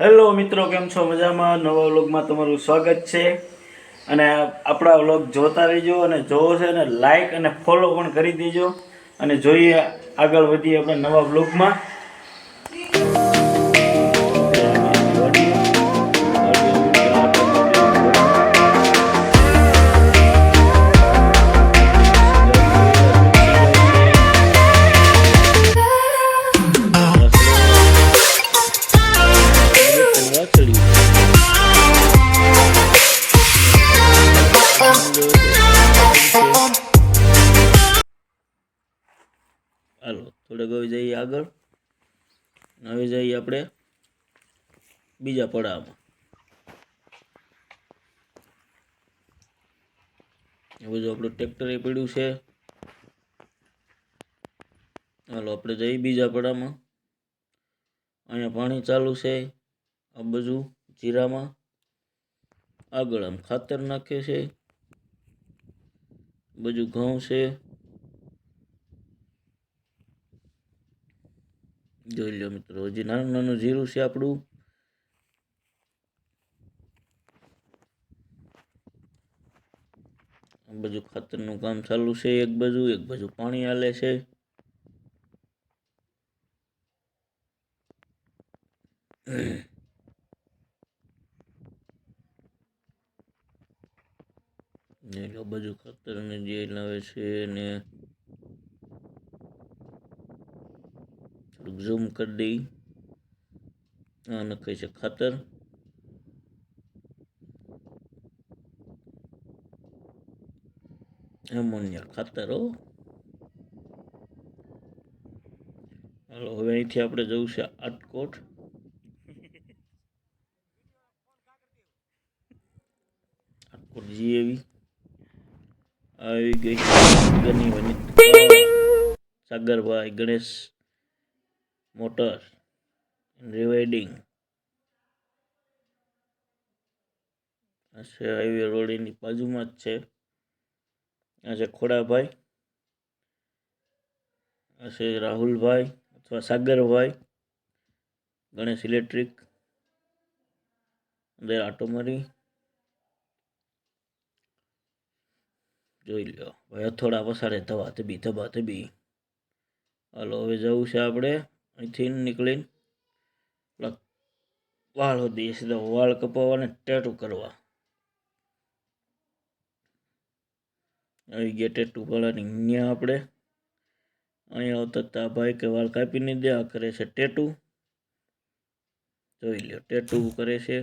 Hello મિત્રો, કેમ છો? મજામાં? નવા વ્લોગમાં તમારું સ્વાગત છે. અને આપણા વ્લોગ જોતા રહેજો, અને જોવો છે ને લાઈક અને ફોલો પણ કરી દેજો. અને જોઈએ આગળ વધીએ આપણે નવા વ્લોગમાં. હાલો થોડેક હવે જઈએ આગળ. હવે જઈએ આપણે બીજા પડાવમાં. હવે જો આપણું ટ્રેક્ટર એ પડ્યું છે. હાલો આપણે જઈએ બીજા પડામાં. અહીંયા પાણી ચાલુ છે. આ બાજુ જીરામાં આગળ આમ ખાતર નાખે છે. બાજુ ઘઉં છે. જોઈ લો મિત્રો, હજી નાનું નાનું જીરું છે આપણું. આ બાજુ ખાતરનું કામ ચાલુ છે. એક બાજુ પાણી હાલે છે. આ બાજુ ખાતર ને જે લાવે છે ને થોડુંક ઝૂમ કરી દઈ. આ નખાય છે ખાતર. એમોનિયા ખાતર. હાલો હવે અહીંથી આપણે જવું છે આટકોટ. આટકોટ જીએવી આવી ગઈ સાગરભાઈ ગણેશ મોટર રિવાઇડિંગ. આ છે હાઈવે રોડની બાજુમાં જ છે. આ છે ખોડાભાઈ. આ છે રાહુલભાઈ અથવા સાગરભાઈ ગણેશ ઇલેક્ટ્રિક. અંદર આટો મારી જોઈ લો ભાઈ. થોડા પસાડે ધબા ધબી. હાલો હવે જવું છે આપણે અહીંથી નીકળીને વાળ દઈએ સીધા વાળ કપાવવા અને ટેટુ કરવા. આવી ગયા ટેટુ વાળાની ન્યા આપણે. અહીંયા આવતા ભાઈ કે વાળ કાપી નહીં દે. આ કરે છે ટેટુ. જોઈ લો ટેટુ કરે છે.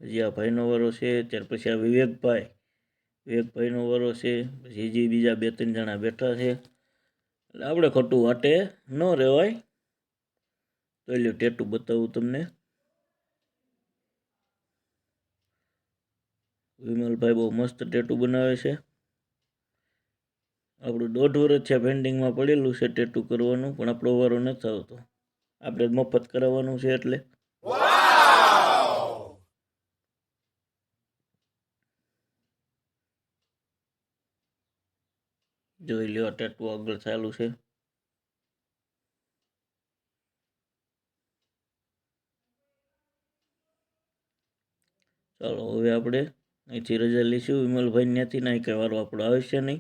હજી આ ભાઈનો વારો છે. ત્યાર પછી આ વિવેકભાઈનો વારો છે. પછી હજી બીજા 2-3 જણા બેઠા છે. એટલે આપણે ખોટું વાટે ન રહેવાય. જોઈ લો ટેટુ બતાવું તમને. વિમલભાઈ બહુ મસ્ત ટેટુ બનાવે છે. આપણું 1.5 વર્ષ છે પેન્ડિંગમાં પડેલું છે ટેટુ કરવાનું, પણ આપણો વારો નથી આવતો. આપણે મફત કરાવવાનું છે એટલે. જોઈ લ્યો ટેટુ આગળ ચાલુ છે. ચાલો હવે આપણે અહીંથી રજા લઈશું. વિમલભાઈ ત્યાંથી ના કઈ વારો આપણો આવશે નહીં.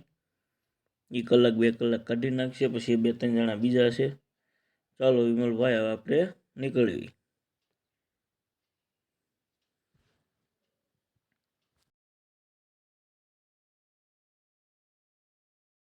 એ 1-2 કલાક કાઢી નાખશે. પછી 2-3 જણા બીજા છે. ચાલો વિમલભાઈ હવે આપણે નીકળવી.